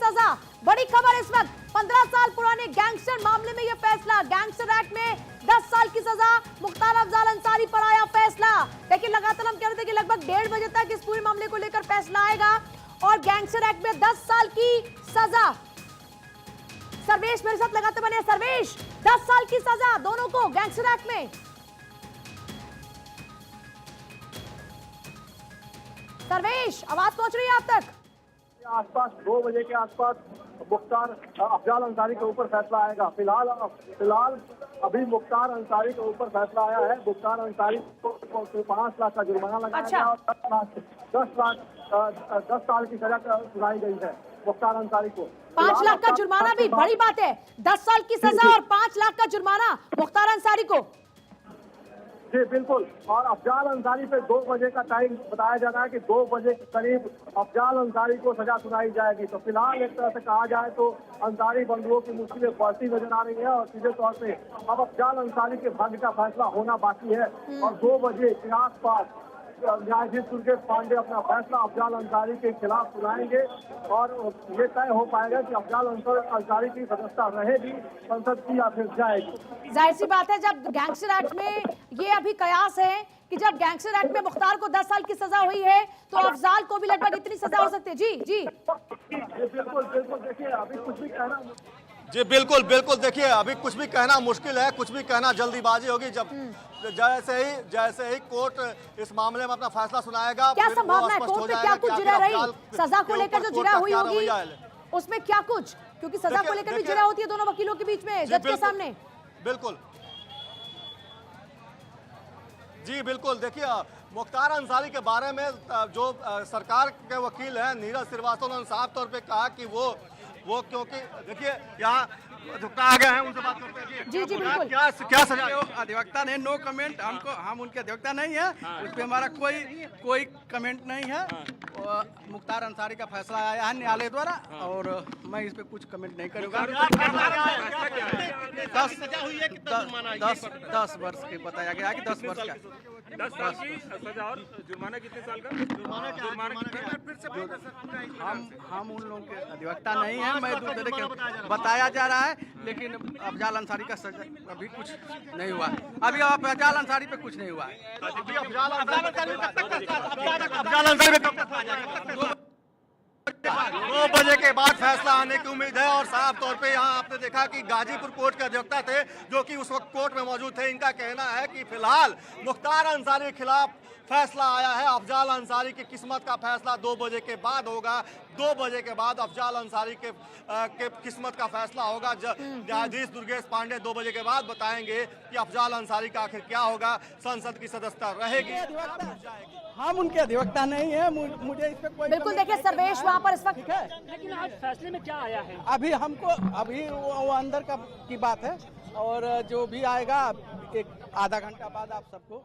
सजा। बड़ी खबर इस वक्त, 15 साल पुराने गैंगस्टर मामले में यह फैसला। गैंगस्टर एक्ट में 10 साल की सजा, मुख्तार अफजाल अंसारी पर आया फैसला। देखिए लगातार हम कह रहे थे कि लगभग 1.5 बजे तक इस पूरे मामले को लेकर फैसला आएगा और गैंगस्टर एक्ट में 10 साल की सजा। सर्वेश मेरे साथ लगाते बने। सर्वेश, 10 साल की सजा दोनों को गैंगस्टर एक्ट में। सर्वेश, आवाज पहुंच रही है आप तक? आसपास 2 बजे के आसपास मुख्तार अफजाल अंसारी के ऊपर फैसला आएगा। फिलहाल अभी मुख्तार अंसारी के ऊपर फैसला आया है। मुख्तार अंसारी को 5 लाख का जुर्माना लगाया गया और 10 साल की सजा सुनाई गई है मुख्तार अंसारी को। 5 लाख का जुर्माना भी बड़ी बात है। 10 साल की सजा और 5 लाख का जुर्माना मुख्तार अंसारी को। जी बिल्कुल। और अफजाल अंसारी पे 2 बजे का टाइम बताया जा रहा है कि 2 बजे के करीब अफजाल अंसारी को सजा सुनाई जाएगी। तो फिलहाल एक तरह से कहा जाए तो अंसारी बंधुओं की मुश्किलें बढ़ती नजर आ रही है और सीधे तौर पे अब अफजाल अंसारी के भाग्य का फैसला होना बाकी है। और 2 बजे के आसपास न्यायाधीश दुर्गेश पांडे अपना फैसला अफजाल अंसारी के खिलाफ सुनाएंगे और ये तय हो पाएगा कि अफजाल अंसारी की सदस्यता रहेगी संसद की या फिर जाएगी। जाहिर सी बात है, जब गैंगस्टर एक्ट में ये अभी कयास है कि जब गैंगस्टर एक्ट में मुख्तार को 10 साल की सजा हुई है तो अफजाल को भी लगभग इतनी सजा हो सकती है। जी जी बिल्कुल बिल्कुल। देखिए अभी कुछ भी कहना जी बिल्कुल बिल्कुल। देखिए अभी कुछ भी कहना मुश्किल है, कुछ भी कहना जल्दीबाजी होगी। जब जैसे ही कोर्ट इस मामले में अपना फैसला सुनाएगा, क्या संभावना है कोर्ट में क्या कुछ जिरा रही सजा को लेकर जो जिरा हुई होगी उसमें क्या कुछ, क्योंकि सजा को लेकर भी जिरा होती है दोनों वकीलों के बीच में जज के सामने। बिल्कुल जी बिल्कुल। देखिए मुख्तार अंसारी के बारे में जो सरकार के वकील हैं नीरज श्रीवास्तव ने साफ तौर पे कहा कि वो क्योंकि देखिए यहाँ जो आ गए हैं उनसे बात करते हैं। जी जी बिल्कुल। क्या सजा? अधिवक्ता ने नो कमेंट, हम उनके अधिवक्ता नहीं है, उस पर हमारा कोई कमेंट नहीं है। मुख्तार अंसारी का फैसला आया है न्यायालय द्वारा और मैं इस पे कुछ कमेंट नहीं करूँगा। 10 वर्ष के बताया गया है कि 10 वर्ष का 10 साल की सजा और जुर्माना कितने साल का? हम उन लोगों के अधिवक्ता नहीं है। मैं दूसरे के बताया जा रहा है, लेकिन अफजाल अंसारी का सजा अभी कुछ नहीं हुआ। अभी अफजाल अंसारी पे कुछ नहीं हुआ है। अफजाल अंसारी पे 2 बजे के बाद फैसला आने की उम्मीद है। और साफ तौर पे यहाँ आपने देखा कि गाजीपुर कोर्ट के अधिवक्ता थे जो कि उस वक्त कोर्ट में मौजूद थे। इनका कहना है कि फिलहाल मुख्तार अंसारी के खिलाफ फैसला आया है। अफजाल अंसारी की किस्मत का फैसला 2 बजे के बाद होगा। 2 बजे के बाद अफजाल अंसारी के किस्मत का फैसला होगा। न्यायाधीश दुर्गेश पांडे 2 बजे के बाद बताएंगे कि अफजाल अंसारी का आखिर क्या होगा, संसद की सदस्यता रहेगी। हम उनके अधिवक्ता नहीं है, मुझे इस पे कोई बिल्कुल। देखिए सर्वेश वहाँ पर इस वक्त है, लेकिन आज फैसले में क्या आया है? अभी वो अंदर की बात है और जो भी आएगा एक आधा घंटा बाद आप सबको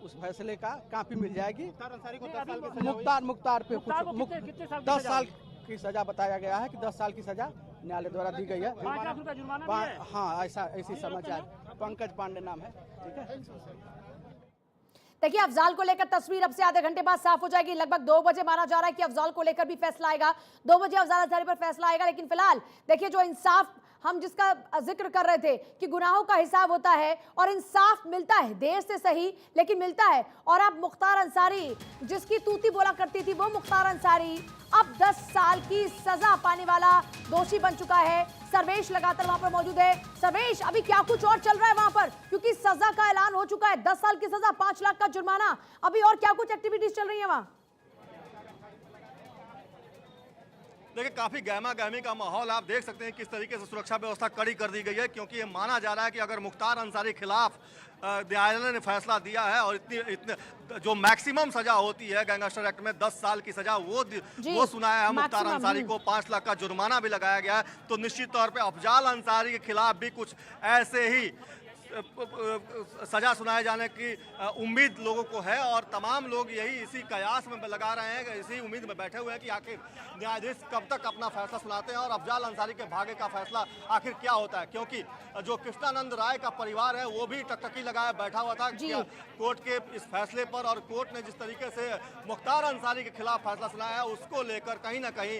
उस फैसले का कॉपी मिल जाएगी। मुख्तार पे कुछ 10 साल की सजा बताया गया है कि 10 साल की सजा न्यायालय द्वारा दी गई है। 5 लाख रुपया जुर्माना भी है? हाँ, ऐसी समाचार। पंकज पांडे नाम है। ठीक है। देखिए अफजाल को लेकर तस्वीर अब से आधे घंटे बाद साफ हो जाएगी। लगभग 2 बजे माना जा रहा है कि अफजाल को लेकर भी फैसला आएगा। 2 बजे अफजाल अंसारी पर फैसला आएगा। लेकिन फिलहाल देखिए जो इंसाफ हम जिसका जिक्र कर रहे थे कि गुनाहों का हिसाब होता है और इंसाफ मिलता है, देर से सही लेकिन मिलता है। और अब मुख्तार अंसारी जिसकी तूती बोला करती थी वो मुख्तार अंसारी अब 10 साल की सजा पाने वाला दोषी बन चुका है। सर्वेश लगातार वहां पर मौजूद है। सर्वेश, अभी क्या कुछ और चल रहा है वहां पर, क्योंकि सजा का ऐलान हो चुका है, 10 साल की सजा, 5 लाख का जुर्माना। अभी और क्या कुछ एक्टिविटीज चल रही है वहां? देखिए काफी गहमा गहमी का माहौल आप देख सकते हैं किस तरीके से सुरक्षा व्यवस्था कड़ी कर दी गई है, क्योंकि ये माना जा रहा है कि अगर मुख्तार अंसारी खिलाफ न्यायालय ने फैसला दिया है और इतनी जो मैक्सिमम सजा होती है गैंगस्टर एक्ट में 10 साल की सजा वो सुनाया है मुख्तार अंसारी को। 5 लाख का जुर्माना भी लगाया गया है। तो निश्चित तौर पे अफजाल अंसारी के खिलाफ भी कुछ ऐसे ही सजा सुनाए जाने की उम्मीद लोगों को है और तमाम लोग यही इसी कयास में लगा रहे हैं, इसी उम्मीद में बैठे हुए हैं कि आखिर न्यायाधीश कब तक अपना फैसला सुनाते हैं और अफजाल अंसारी के भाग्य का फैसला आखिर क्या होता है। क्योंकि जो कृष्णानंद राय का परिवार है वो भी टकटकी लगाए बैठा हुआ था कोर्ट के इस फैसले पर, और कोर्ट ने जिस तरीके से मुख्तार अंसारी के खिलाफ फैसला सुनाया है उसको लेकर कहीं ना कहीं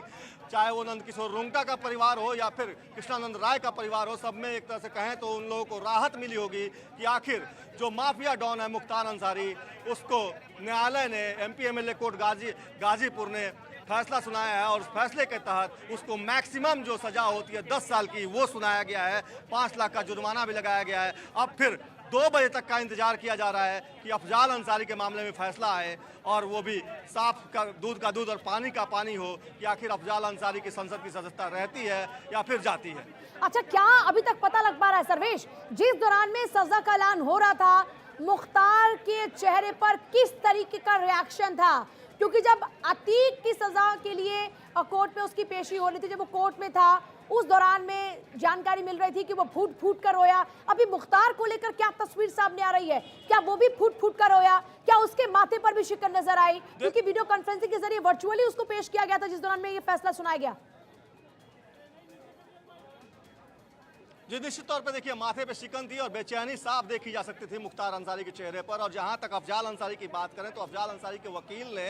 चाहे वो नंदकिशोर रुंगटा का परिवार हो या फिर कृष्णानंद राय का परिवार हो, सब में एक तरह से कहें तो उन लोगों को राहत मिली होगी कि आखिर जो माफिया डॉन है मुख्तार अंसारी, उसको न्यायालय ने एमपी एमएलए कोर्ट गाजीपुर ने फैसला सुनाया है और उस फैसले के तहत उसको मैक्सिमम जो सजा होती है 10 साल की वो सुनाया गया है। 5 लाख का जुर्माना भी लगाया गया है। अब फिर 2 बजे तक का इंतजार किया जा रहा है कि अफजाल अंसारी के मामले में फैसला आए और वो भी साफ का दूध और पानी का पानी हो कि आखिर अफजाल अंसारी की संसद की सदस्यता रहती है या फिर जाती है। अच्छा, क्या अभी तक पता लग पा रहा है सर्वेश, जिस दौरान में सजा का ऐलान हो रहा था मुख्तार के चेहरे पर किस तरीके का रिएक्शन था? क्योंकि जब अतीक की सजा के लिए कोर्ट में उसकी पेशी हो रही थी, जब वो कोर्ट में था उस दौरान में जानकारी मिल रही थी कि वो फूट फूट कर रोया। अभी मुख्तार को लेकर क्या तस्वीर सामने आ रही है? क्या वो भी फूट फूट कर रोया? क्या उसके माथे पर भी शिकन नजर आई? क्योंकि वीडियो कॉन्फ्रेंसिंग के जरिए वर्चुअली उसको पेश किया गया था जिस दौरान में ये फैसला सुनाया गया। जी, निश्चित तौर पे देखिए माथे पे शिकन थी और बेचैनी साफ देखी जा सकती थी मुख्तार अंसारी के चेहरे पर। और जहां तक अफजाल अंसारी की बात करें तो अफजाल अंसारी के वकील ने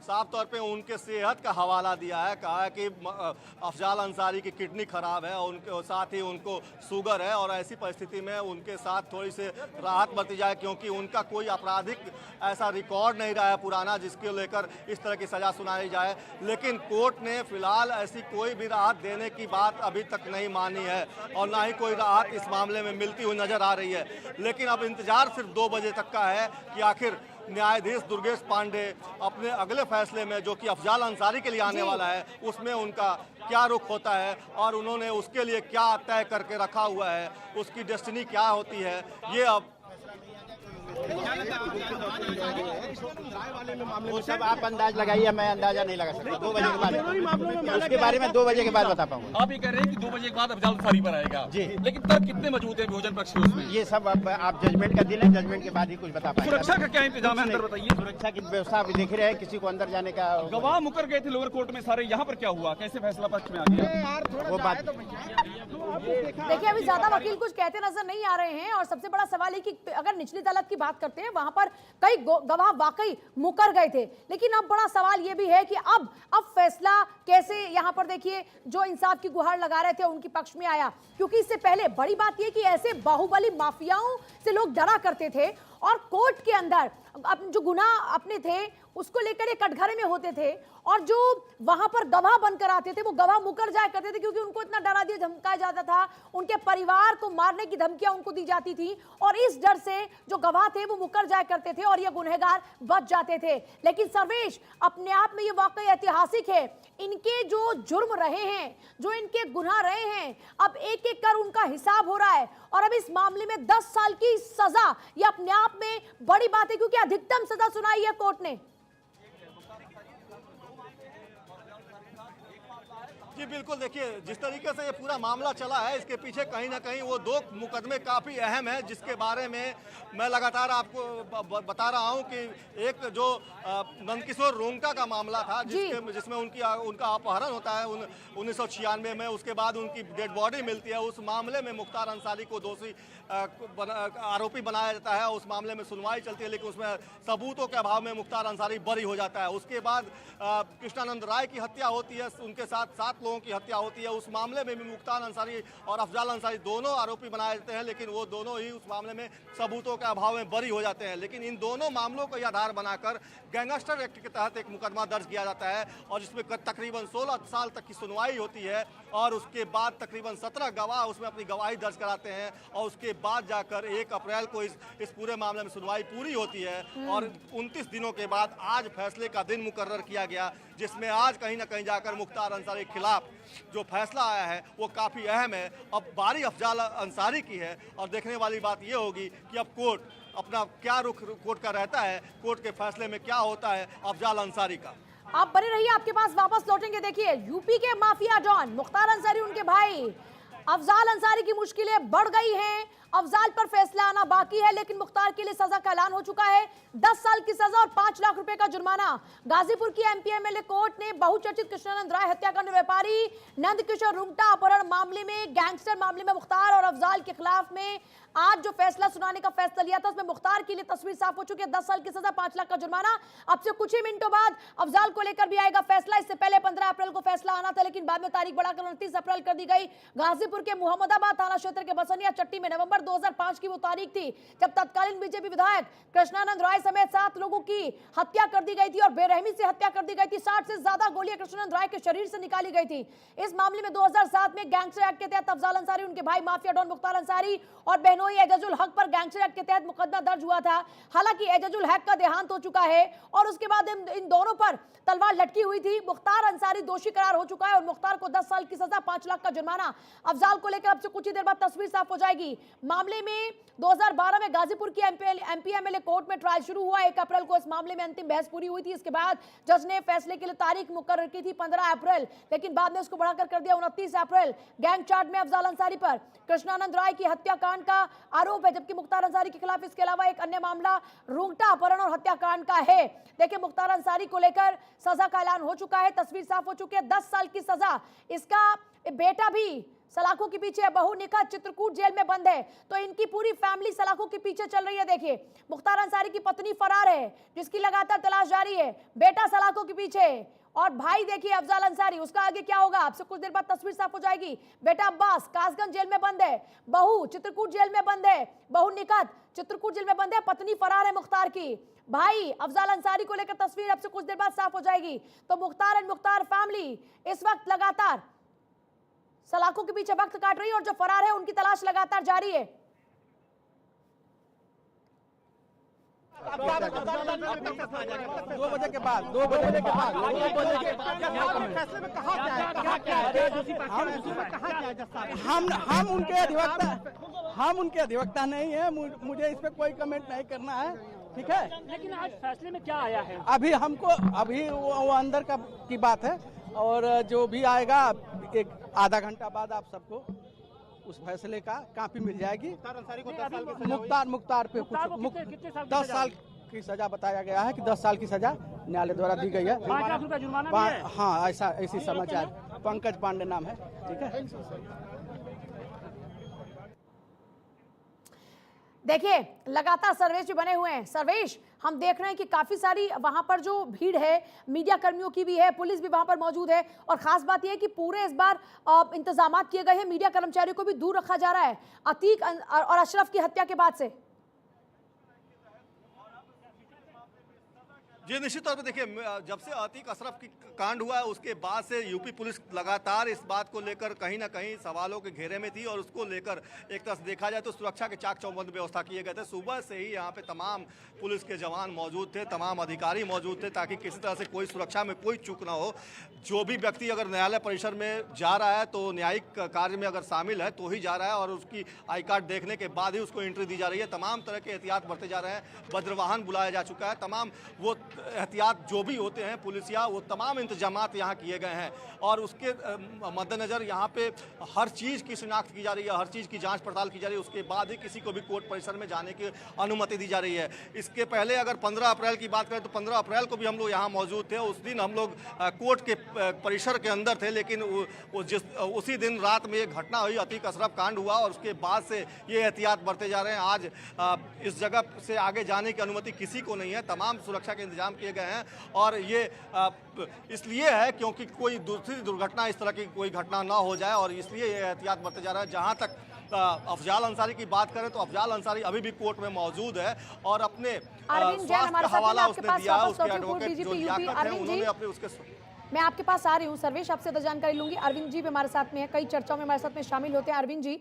साफ तौर पे उनके सेहत का हवाला दिया है। कहा है कि अफजाल अंसारी की किडनी खराब है और उनके साथ ही उनको शुगर है और ऐसी परिस्थिति में उनके साथ थोड़ी सी राहत बरती जाए क्योंकि उनका कोई आपराधिक ऐसा रिकॉर्ड नहीं रहा है पुराना जिसके लेकर इस तरह की सजा सुनाई जाए। लेकिन कोर्ट ने फिलहाल ऐसी कोई भी राहत देने की बात अभी तक नहीं मानी है और ना ही कोई राहत इस मामले में मिलती हुई नजर आ रही है। लेकिन अब इंतजार सिर्फ 2 बजे तक का है कि आखिर न्यायाधीश दुर्गेश पांडे अपने अगले फैसले में जो कि अफजाल अंसारी के लिए आने वाला है उसमें उनका क्या रुख होता है और उन्होंने उसके लिए क्या तय करके रखा हुआ है, उसकी डेस्टिनी क्या होती है, ये अब वो सब आप अंदाज लगाइए, मैं अंदाजा नहीं लगा सकता। 2 बजे के बाद उसके बारे में 2 बजे के बाद बता पाऊंगा। आप ये कह रहे हैं कि 2 बजे के बाद अफजाल अंसारी पर आएगा जी, लेकिन तब कितने मौजूद है भोजन पक्ष के उसमें? ये सब आप जजमेंट का दिन है, जजमेंट के बाद ही कुछ बता पाएंगे। सुरक्षा का क्या इंतजाम है अंदर बताइए? सुरक्षा की व्यवस्था आप देख रहे हैं, किसी को अंदर जाने का। गवाह मुकर गए थे लोअर कोर्ट में सारे, यहाँ पर क्या हुआ? कैसे फैसला पक्ष में आ गया? वो बात देखिए अभी ज्यादा वकील कुछ कहते नजर नहीं आ रहे हैं और सबसे बड़ा सवाल है कि अगर निचली अदालत की बात करते हैं वहां पर कई गवाह वाकई मुकर गए थे, लेकिन अब बड़ा सवाल यह भी है कि अब फैसला कैसे यहां पर देखिए जो इंसाफ की गुहार लगा रहे थे उनके पक्ष में आया। क्योंकि इससे पहले बड़ी बात यह कि ऐसे बाहुबली माफियाओं से लोग डरा करते थे और कोर्ट के अंदर जो गुनाह अपने थे उसको लेकर ये कटघरे में होते थे और जो वहां पर गवाह बनकर आते थे वो गवाह मुकर जाया करते थे क्योंकि उनको इतना डरा दिया धमकाया जाता था, उनके परिवार को मारने की धमकियां उनको दी जाती थी और इस डर से जो गवाह थे वो मुकर जाया करते थे और ये गुनहगार बच जाते थे। लेकिन सर्वेश, अपने आप में ये वाकई ऐतिहासिक है। इनके जो जुर्म रहे हैं, जो इनके गुनाह रहे हैं, अब एक एक कर उनका हिसाब हो रहा है और अब इस मामले में 10 साल की सजा ये अपने आप में बड़ी बात है क्योंकि अधिकतम सजा सुनाई है कोर्ट ने। जी बिल्कुल, देखिए जिस तरीके से ये पूरा मामला चला है इसके पीछे कहीं ना कहीं वो 2 मुकदमे काफ़ी अहम है जिसके बारे में मैं लगातार आपको बता रहा हूं कि एक जो नंदकिशोर रुंगटा का मामला था जिसमें उनका अपहरण होता है 1996 में, उसके बाद उनकी डेड बॉडी मिलती है। उस मामले में मुख्तार अंसारी को दोषी आरोपी बनाया जाता है, उस मामले में सुनवाई चलती है लेकिन उसमें सबूतों के अभाव में मुख्तार अंसारी बरी हो जाता है। उसके बाद कृष्णानंद राय की हत्या होती है, उनके साथ 7 लोगों की हत्या होती है। उस मामले में भी मुख्तार अंसारी और अफजाल अंसारी दोनों आरोपी बनाए जाते हैं लेकिन वो दोनों ही उस मामले में सबूतों के अभाव में बरी हो जाते हैं। लेकिन इन दोनों मामलों को आधार बनाकर गैंगस्टर एक्ट के तहत एक मुकदमा दर्ज किया जाता है और जिसमें तकरीबन 16 साल तक की सुनवाई होती है और उसके बाद तकरीबन 17 गवाह उसमें अपनी गवाही दर्ज कराते हैं और उसके बाद जाकर 1 अप्रैल को इस पूरे मामले में सुनवाई पूरी होती है और 29 दिनों के बाद आज फैसले का दिन मुकर्रर किया गया जिसमें आज कहीं ना कहीं जाकर मुख्तार अंसारी के खिलाफ जो फैसला आया है वो काफ़ी अहम है। अब बारी अफजाल अंसारी की है और देखने वाली बात ये होगी कि अब कोर्ट अपना क्या रुख कोर्ट का रहता है, कोर्ट के फैसले में क्या होता है अफजाल अंसारी का। आप बने रहिए, आपके पास वापस लौटेंगे। देखिए यूपी के माफिया डॉन मुख्तार अंसारी, उनके भाई अफजाल अंसारी की मुश्किलें बढ़ गई हैं। अफजाल पर फैसला आना बाकी है, लेकिन मुख्तार के लिए सजा का ऐलान हो चुका है। 10 साल की सजा और 5 लाख रुपए का जुर्माना। गाजीपुर की एमपी एमएलए कोर्ट ने बहुचर्चित कृष्णानंद राय हत्याकांड व्यापारी नंदकिशोर रुंगटा अपहरण मामले में, गैंगस्टर मामले में मुख्तार और अफजाल के खिलाफ में आज जो फैसला सुनाने का फैसला लिया था, उसमें मुख्तार के लिए तस्वीर साफ हो चुकी है। 10 साल की सजा, 5 लाख का जुर्माना। अब से कुछ ही मिनटों बाद अफजाल को लेकर भी आएगा फैसला। इससे पहले 15 अप्रैल को फैसला आना था, लेकिन बाद में तारीख बढ़ाकर 29 अप्रैल कर दी गई। गाजीपुर के मोहम्मदाबाद थाना क्षेत्र के बसनिया चट्टी में नवंबर 2005 की वो तारीख थी जब तत्कालीन बीजेपी विधायक कृष्णानंद राय समेत 7 लोगों की हत्या कर दी गई थी और बेरहमी से हत्या कर दी गई थी। 60 से ज्यादा गोलियां कृष्णानंद राय के शरीर से निकाली गई थी। इस मामले में 2007 में गैंगस्टर एक्ट के तहत अफजाल अंसारी, उनके भाई माफिया डॉन मुख्तार अंसारी और बहनोई एजाजुल हक पर गैंगस्टर एक्ट के तहत मुकदमा दर्ज हुआ था। हालांकि एजाजुल हक का देहांत हो चुका है और उसके बाद इन दोनों पर तलवार लटकी हुई थी। मुख्तार अंसारी दोषी करार हो चुका है और मुख्तार को 10 साल की सजा, 5 लाख का जुर्माना। अफजाल को लेकर अब से कुछ ही देर बाद तस्वीर साफ हो जाएगी। मामले में 2012 में गाजीपुर की एमपी एमएलए कोर्ट में ट्रायल शुरू हुआ। 1 अप्रैल को इस मामले में अंतिम बहस पूरी हुई थी। इसके बाद जज ने फैसले के लिए तारीख मुकर्रर की थी 15 अप्रैल, लेकिन बाद में उसको बढ़ाकर कर दिया 29 अप्रैल। गैंग चार्ज में अफजाल अंसारी पर कृष्णानंद राय की हत्याकांड का आरोप है, जबकि मुख्तार अंसारी के खिलाफ इसके अलावा एक अन्य मामला रुंगटा अपहरण और हत्याकांड का है। देखिए, मुख्तार अंसारी को लेकर सजा का ऐलान हो चुका है, तस्वीर साफ हो चुकी है। 10 साल की सजा। इसका बेटा भी सलाखों के पीछे है। बहू निखा चित्रकूट जेल में बंद है, तो इनकी पूरी फैमिली सलाखों के पीछे चल रही है। देखिए, मुख्तार अंसारी की पत्नी फरार है, जिसकी लगातार तलाश जारी है। बेटा सलाखों के पीछे और भाई देखिए अफजाल अंसारी, उसका आगे क्या होगा आपसे कुछ देर बाद तस्वीर साफ हो जाएगी। बेटा अब्बास कासगंज जेल में बंद है, बहू चित्रकूट जेल में बंद है, बहू निखत चित्रकूट जेल में बंद है, पत्नी फरार है मुख्तार की। भाई अफजाल अंसारी को लेकर तस्वीर अब से कुछ देर बाद साफ हो जाएगी। तो मुख्तार एंड मुख्तार फैमिली इस वक्त लगातार सलाखों के पीछे वक्त काट रही है और जो फरार है उनकी तलाश लगातार जारी है। 2 बजे के बाद हम उनके अधिवक्ता नहीं है, मुझे इस पे कोई कमेंट नहीं करना है, ठीक है। लेकिन आज फैसले में क्या आया है? अभी वो अंदर की बात है और जो भी आएगा एक आधा घंटा बाद आप सबको उस फैसले का कॉपी मिल जाएगी। मुख्तार पे कितने साल 10 साल की सजा बताया गया है कि 10 साल की सजा न्यायालय द्वारा दी गई है। 5 लाख रुपया जुर्माना भी है। हाँ, ऐसी समाचार। पंकज पांडे नाम है, ठीक है। देखिए, लगातार सर्वेश भी बने हुए हैं। सर्वेश, हम देख रहे हैं कि काफी सारी वहां पर जो भीड़ है मीडिया कर्मियों की भी है, पुलिस भी वहां पर मौजूद है और खास बात यह है कि पूरे इस बार इंतजाम किए गए हैं। मीडिया कर्मचारियों को भी दूर रखा जा रहा है अतीक और अशरफ की हत्या के बाद से। जी निश्चित तौर पर देखिए, जब से अतीक अशरफ की कांड हुआ है उसके बाद से यूपी पुलिस लगातार इस बात को लेकर कहीं ना कहीं सवालों के घेरे में थी और उसको लेकर एक तरह से देखा जाए तो सुरक्षा के चाक चौबंद व्यवस्था किए गए थे। सुबह से ही यहाँ पे तमाम पुलिस के जवान मौजूद थे, तमाम अधिकारी मौजूद थे, ताकि किसी तरह से कोई सुरक्षा में कोई चूक ना हो। जो भी व्यक्ति अगर न्यायालय परिसर में जा रहा है तो न्यायिक कार्य में अगर शामिल है तो ही जा रहा है और उसकी आई कार्ड देखने के बाद ही उसको एंट्री दी जा रही है। तमाम तरह के एहतियात बरते जा रहे हैं, वज्रवाहन बुलाया जा चुका है, तमाम वो एहतियात जो भी होते हैं पुलिसिया, वो तमाम इंतजामात यहाँ किए गए हैं और उसके मद्देनज़र यहाँ पे हर चीज़ की शिनाख्त की जा रही है, हर चीज़ की जांच पड़ताल की जा रही है। उसके बाद ही किसी को भी कोर्ट परिसर में जाने की अनुमति दी जा रही है। इसके पहले अगर 15 अप्रैल की बात करें तो 15 अप्रैल को भी हम लोग यहाँ मौजूद थे। उस दिन हम लोग कोर्ट के परिसर के अंदर थे, लेकिन उसी दिन रात में एक घटना हुई, अतीक अशरफ कांड हुआ और उसके बाद से ये एहतियात बरते जा रहे हैं। आज इस जगह से आगे जाने की अनुमति किसी को नहीं है, तमाम सुरक्षा के इंतजाम किए गए हैं और ये इसलिए है क्योंकि कोई दूसरी दुर्घटना इस तरह की कोई घटना ना हो जाए और इसलिए ये एहतियात बरते जा रहा है। जहाँ तक अफजाल अंसारी की बात करें तो अफजाल अंसारी अभी भी कोर्ट में मौजूद है और अपने स्वास्थ्य का हवाला उसने दिया है। उसके एडवोकेट जो लियाकत है उन्होंने अपने उसके मैं आपके पास आ रही हूँ सर्वेश, आपसे तो जानकारी लूंगी। अरविंद जी भी हमारे साथ में है, कई चर्चाओं में हमारे साथ में शामिल होते हैं। अरविंद जी,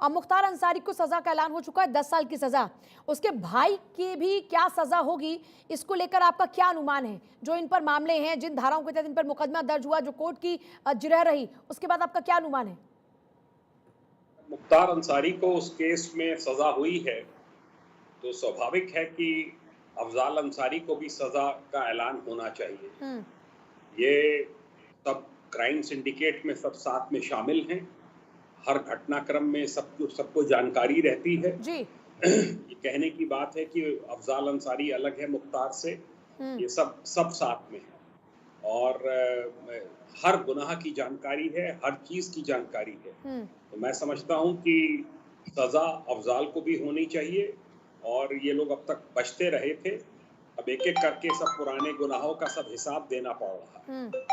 मुख्तार अंसारी को सजा का ऐलान हो चुका है, 10 साल की सजा। उसके भाई की भी क्या सजा होगी, इसको लेकर आपका क्या अनुमान है? जो इन पर मामले हैं, जिन धाराओं के तहत इन पर मुकदमा दर्ज हुआ, जो कोर्ट की जिरह रही, उसके बाद आपका क्या अनुमान है? मुख्तार अंसारी को उस केस में सजा हुई है तो स्वाभाविक है कि अफजाल अंसारी को भी सजा का ऐलान होना चाहिए। ये सब क्राइम सिंडिकेट में सब साथ में शामिल हैं। हर घटनाक्रम में सबको जानकारी रहती है जी। ये कहने की बात है कि अफजाल अंसारी अलग है मुख्तार से, ये सब साथ में है और हर गुनाह की जानकारी है, हर चीज की जानकारी है। तो मैं समझता हूं कि सजा अफजाल को भी होनी चाहिए और ये लोग अब तक बचते रहे थे, अब एक एक करके सब पुराने गुनाहों का सब हिसाब देना पड़ रहा है।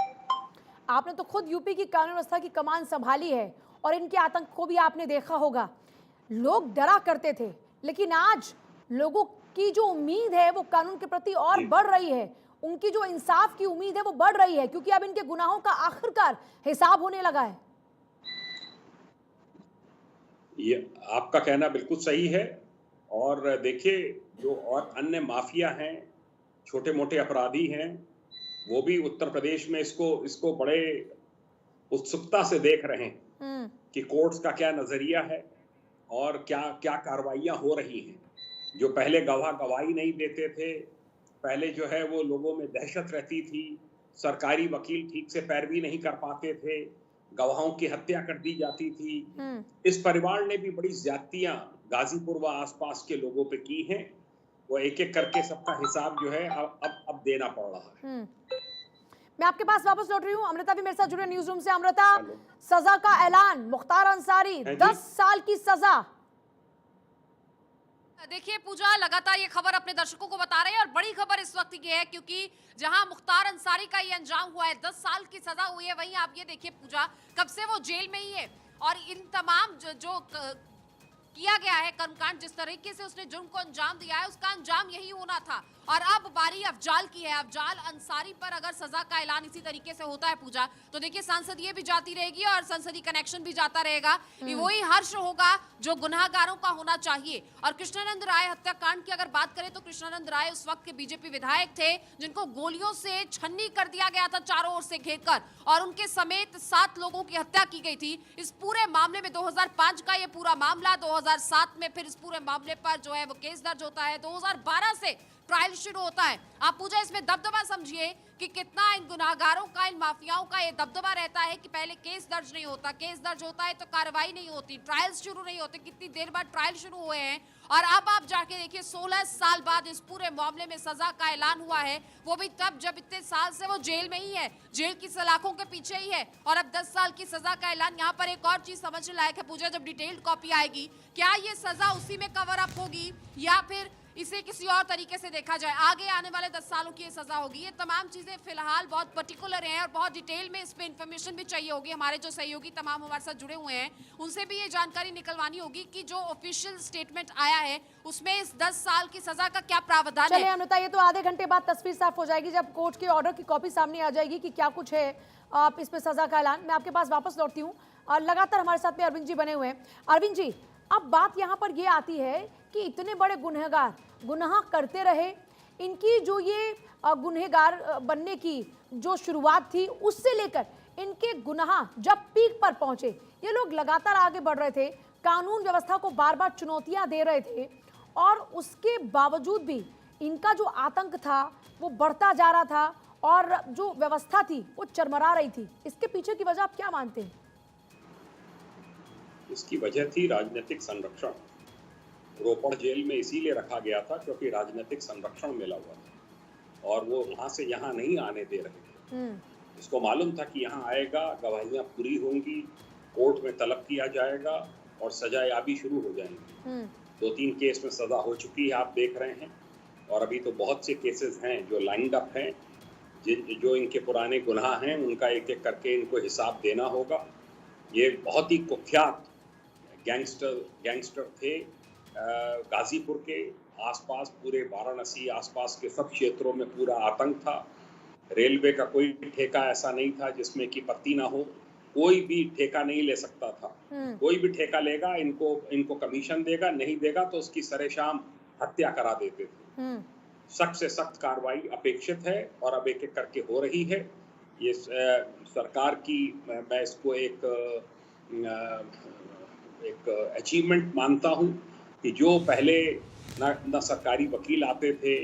आपने तो खुद यूपी की कानून व्यवस्था की कमान संभाली है और इनके आतंक को भी आपने देखा होगा। लोग डरा करते थे, लेकिन आज लोगों की जो उम्मीद है वो कानून के प्रति और बढ़ रही है। उनकी जो इंसाफ की उम्मीद है वो बढ़ रही है, क्योंकि अब इनके गुनाहों का आखिरकार हिसाब होने लगा है। ये आपका कहना बिल्कुल सही है। और देखिए, जो और अन्य माफिया हैं, छोटे मोटे अपराधी हैं, वो भी उत्तर प्रदेश में इसको बड़े उत्सुकता से देख रहे हैं कि कोर्ट्स का क्या नजरिया है और क्या कार्रवाइयां हो रही हैं। जो पहले गवाही नहीं देते थे, पहले जो है वो लोगों में दहशत रहती थी, सरकारी वकील ठीक से पैरवी नहीं कर पाते थे, गवाहों की हत्या कर दी जाती थी। इस परिवार ने भी बड़ी ज्यादतियां गाजीपुर व आसपास के लोगों पे की हैं। वो एक एक करके सबका हिसाब जो है अब देना पड़ रहा है। मैं आपके पास वापस लौट रही हूँ। अमृता भी मेरे साथ जुड़े न्यूज रूम से। अमृता, सजा का ऐलान, मुख्तार अंसारी 10 साल की सजा। देखिए पूजा, लगातार ये खबर अपने दर्शकों को बता रहे हैं और बड़ी खबर इस वक्त ये है क्योंकि जहां मुख्तार अंसारी का ये अंजाम हुआ है, 10 साल की सजा हुई है, वहीं आप ये देखिए पूजा, कब से वो जेल में ही है और इन तमाम जो किया गया है कर्मकांड, जिस तरीके से उसने जुर्म को अंजाम दिया है, उसका अंजाम यही होना था। और अब बारी अफजाल की है। अफजाल अंसारी पर अगर सजा का ऐलान इसी तरीके से होता है पूजा, तो देखिए संसदीय भी जाती रहेगी और संसदीय कनेक्शन भी जाता रहेगा। वही हर्ष होगा जो गुनाहगारों का होना चाहिए। और कृष्णानंद राय हत्याकांड की अगर बात करें तो कृष्णानंद राय उस वक्त के बीजेपी विधायक थे जिनको गोलियों से छन्नी कर दिया गया था चारों ओर से घेरकर, और उनके समेत 7 लोगों की हत्या की गई थी। इस पूरे मामले में 2005 का ये पूरा मामला, 2007 में फिर इस पूरे मामले पर जो है वो केस दर्ज होता है, 2012 से ट्रायल शुरू होता है। आप पूजा इसमें दबदबा समझिए कि कितना इन गुनाहगारों का, इन माफियाओं का ये दबदबा रहता है कि पहले केस दर्ज नहीं होता, केस दर्ज होता है तो कार्रवाई नहीं होती, ट्रायल्स शुरू नहीं होते। कितनी देर बाद ट्रायल शुरू हुए हैं और अब आप जाके देखिए 16 साल बाद इस पूरे मामले में सजा का ऐलान हुआ है, वो भी तब जब इतने साल से वो जेल में ही है, जेल की सलाखों के पीछे ही है। और अब 10 साल की सजा का ऐलान। यहाँ पर एक और चीज समझने लायक है पूजा, जब डिटेल्ड कॉपी आएगी, क्या ये सजा उसी में कवर अप होगी या फिर इसे किसी और तरीके से देखा जाए, आगे आने वाले 10 सालों की ये सजा होगी। ये तमाम चीजें फिलहाल बहुत पर्टिकुलर हैं और बहुत डिटेल में इस पे इंफॉर्मेशन भी चाहिए होगी। हमारे जो सहयोगी तमाम हमारे साथ जुड़े हुए हैं उनसे भी ये जानकारी निकलवानी होगी कि जो ऑफिशियल स्टेटमेंट आया है उसमें इस 10 साल की सजा का क्या प्रावधान है। चलिए अमृता, ये तो आधे घंटे बाद तस्वीर साफ हो जाएगी जब कोर्ट के ऑर्डर की कॉपी सामने आ जाएगी कि क्या कुछ है आप इस पे सजा का ऐलान। मैं आपके पास वापस लौटती हूँ और लगातार हमारे साथ में अरविंद जी बने हुए हैं। अरविंद जी, अब बात यहाँ पर ये आती है कि इतने बड़े गुनहगार गुनाह करते रहे, इनकी जो ये गुनहगार बनने की जो शुरुआत थी उससे लेकर इनके गुनाह जब पीक पर पहुंचे, ये लोग लगातार आगे बढ़ रहे थे, कानून व्यवस्था को बार बार चुनौतियां दे रहे थे और उसके बावजूद भी इनका जो आतंक था वो बढ़ता जा रहा था और जो व्यवस्था थी वो चरमरा रही थी। इसके पीछे की वजह आप क्या मानते हैं? इसकी वजह थी राजनीतिक संरक्षण। रोपड़ जेल में इसीलिए रखा गया था क्योंकि राजनीतिक संरक्षण मिला हुआ था और वो वहां से यहाँ नहीं आने दे रहे थे। इसको मालूम था कि यहाँ आएगा, गवाहियां पूरी होंगी, कोर्ट में तलब किया जाएगा और सजायाबी शुरू हो जाएंगी। 2-3 केस में सजा हो चुकी है, आप देख रहे हैं, और अभी तो बहुत से केसेस हैं जो लाइंड अप हैं। जो इनके पुराने गुनाह हैं उनका एक एक करके इनको हिसाब देना होगा। ये बहुत ही कुख्यात गैंगस्टर थे। गाजीपुर के आसपास, पूरे वाराणसी आसपास के सब क्षेत्रों में पूरा आतंक था। रेलवे का कोई ठेका ऐसा नहीं था जिसमें कि पत्ती ना हो, कोई भी ठेका नहीं ले सकता था। कोई भी ठेका लेगा इनको कमीशन देगा, नहीं देगा तो उसकी सरेशाम हत्या करा देते थे। सख्त से सख्त कार्रवाई अपेक्षित है और अब एक एक करके हो रही है। ये सरकार की, मैं इसको एक अचीवमेंट मानता हूँ कि जो पहले ना सरकारी वकील आते थे,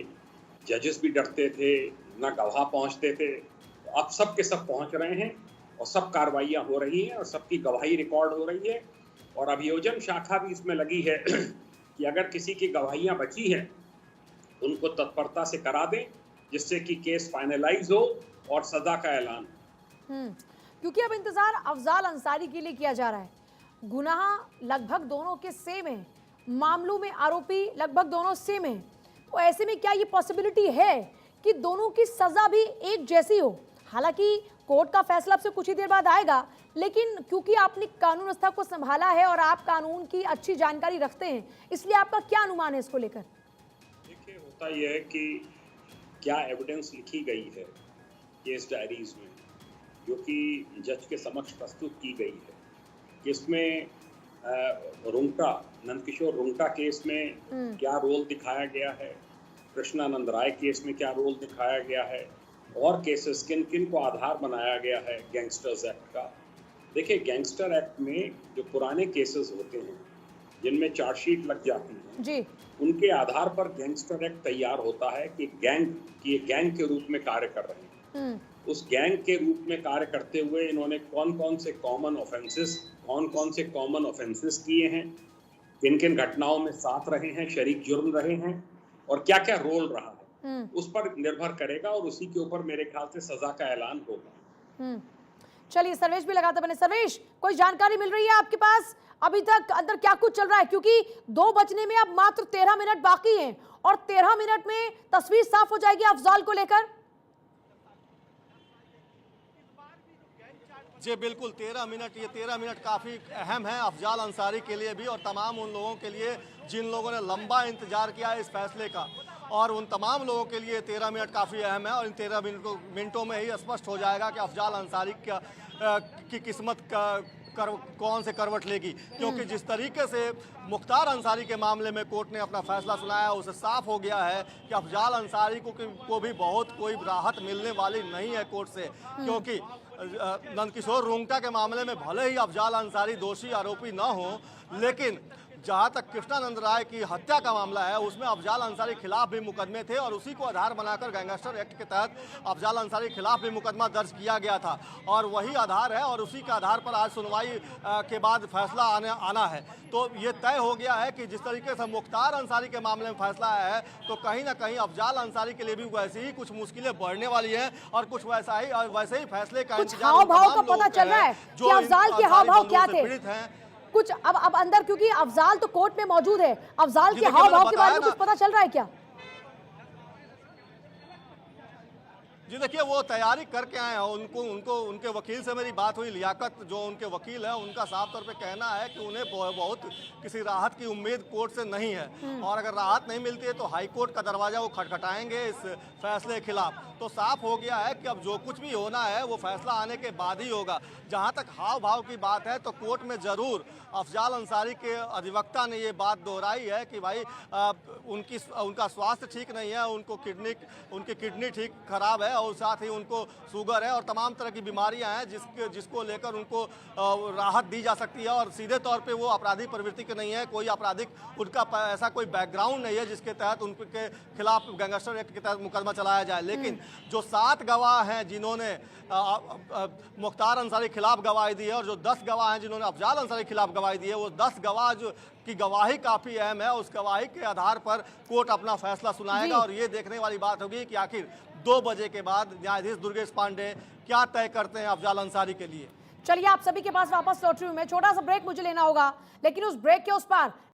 जजेस भी डरते थे, ना गवाह पहुंचते थे, अब सब के सब पहुंच रहे हैं और सब कार्रवाइयां हो रही हैं और सबकी गवाही रिकॉर्ड हो रही है। और अभियोजन शाखा भी इसमें लगी है कि अगर किसी की गवाहियां बची हैं उनको तत्परता से करा दें, जिससे कि केस फाइनलाइज हो और सजा का ऐलान। क्योंकि अब इंतजार अफजाल अंसारी के लिए किया जा रहा है। गुनाह लगभग दोनों के सेम है, मामलों में आरोपी लगभग दोनों सेम है। तो ऐसे में क्या ये पॉसिबिलिटी है कि दोनों की सजा भी एक जैसी हो? हालांकि कोर्ट का फैसला अब से कुछ ही देर बाद आएगा, लेकिन क्योंकि आपने कानून व्यवस्था को संभाला है और आप कानून की अच्छी जानकारी रखते हैं, इसलिए आपका क्या अनुमान है इसको लेकर? देखिए, होता यह है कि क्या एविडेंस लिखी गई है केस डायरीज में, जो कि जज के समक्ष प्रस्तुत की गई है। इसमें रुंगटा, नंदकिशोर रुंगटा केस में क्या रोल दिखाया गया है, कृष्णानंद राय केस में क्या रोल दिखाया गया है, और केसेस किन किन को आधार बनाया गया है गैंगस्टर्स एक्ट का। देखिए, गैंगस्टर एक्ट में जो पुराने केसेस होते हैं जिनमें चार्जशीट लग जाती है जी, उनके आधार पर गैंगस्टर एक्ट तैयार होता है कि गैंग के रूप में कार्य कर रहे हैं। उस गैंग के रूप में कार्य करते हुए इन्होंने कौन कौन से कॉमन ऑफेंसेस किए हैं, किन किन घटनाओं में साथ रहे हैं, शरीक जुर्म रहे हैं, और क्या क्या रोल रहा है, उस पर निर्भर करेगा और उसी के ऊपर मेरे ख्याल से सजा का ऐलान होगा। चलिए, सर्वेश भी लगाते बने। सर्वेश, कोई जानकारी मिल रही है आपके पास अभी तक अंदर क्या कुछ चल रहा है? क्योंकि 2 बजने में अब मात्र 13 मिनट बाकी हैं और 13 मिनट में तस्वीर साफ हो जाएगी अफजाल को लेकर। जी बिल्कुल, 13 मिनट, ये 13 मिनट काफ़ी अहम है अफजाल अंसारी के लिए भी और तमाम उन लोगों के लिए जिन लोगों ने लंबा इंतजार किया है इस फैसले का, और उन तमाम लोगों के लिए 13 मिनट काफ़ी अहम है। और इन 13 मिनटों में ही स्पष्ट हो जाएगा कि अफजाल अंसारी की किस्मत कौन से करवट लेगी, क्योंकि जिस तरीके से मुख्तार अंसारी के मामले में कोर्ट ने अपना फैसला सुनाया, उसे साफ हो गया है कि अफजाल अंसारी को भी बहुत कोई राहत मिलने वाली नहीं है कोर्ट से। क्योंकि नंदकिशोर रुंगटा के मामले में भले ही अफजाल अंसारी दोषी आरोपी न हो, लेकिन जहाँ तक कृष्णानंद राय की हत्या का मामला है उसमें अफजाल अंसारी खिलाफ भी मुकदमे थे और उसी को आधार बनाकर गैंगस्टर एक्ट के तहत अफजाल अंसारी के खिलाफ भी मुकदमा दर्ज किया गया था, और वही आधार है और उसी के आधार पर आज सुनवाई के बाद फैसला आना है। तो ये तय हो गया है कि जिस तरीके से मुख्तार अंसारी के मामले में फैसला आया है, तो कहीं ना कहीं अफजाल अंसारी के लिए भी वैसे ही कुछ मुश्किलें बढ़ने वाली हैं और कुछ वैसे ही फैसले का कुछ हाव भाव का पता चल रहा है कि अफजाल के हाव भाव क्या थे कुछ अब अंदर, क्योंकि अफजाल तो कोर्ट में मौजूद है, अफजाल के हाव भाव के बारे में कुछ पता चल रहा है क्या? जी देखिए, वो तैयारी करके आए हैं। उनके वकील से मेरी बात हुई, लियाकत जो उनके वकील है, उनका साफ तौर पे कहना है कि उन्हें बहुत किसी राहत की उम्मीद कोर्ट से नहीं है, और अगर राहत नहीं मिलती है तो हाई कोर्ट का दरवाजा वो खटखटाएंगे इस फैसले के खिलाफ। तो साफ हो गया है कि अब जो कुछ भी होना है वो फैसला आने के बाद ही होगा। जहाँ तक हाव भाव की बात है तो कोर्ट में ज़रूर अफजाल अंसारी के अधिवक्ता ने ये बात दोहराई है कि भाई उनका स्वास्थ्य ठीक नहीं है, उनकी किडनी ठीक खराब है और साथ ही उनको शुगर है और तमाम तरह की बीमारियां हैं जिसको लेकर उनको राहत दी जा सकती है, और सीधे तौर पे वो अपराधी प्रवृत्ति के नहीं है, कोई आपराधिक उनका ऐसा कोई बैकग्राउंड नहीं है जिसके तहत उनके खिलाफ गैंगस्टर एक्ट के तहत मुकदमा चलाया जाए। लेकिन जो 7 गवाह हैं जिन्होंने मुख्तार अंसारी के खिलाफ गवाही दी है और जो 10 गवाह हैं जिन्होंने अफजाल अंसारी के खिलाफ गवाही दी है, वो 10 गवाह की गवाही काफ़ी अहम है। उस गवाही के आधार पर कोर्ट अपना फैसला सुनाएगा और ये देखने वाली बात होगी कि आखिर 2 बजे के बाद न्यायाधीश दुर्गेश पांडे क्या तय करते हैं अफजाल अंसारी के लिए। चलिए, आप सभी के पास वापस लौट रही हूँ मैं। छोटा सा ब्रेक मुझे लेना होगा, लेकिन उस ब्रेक के उस पार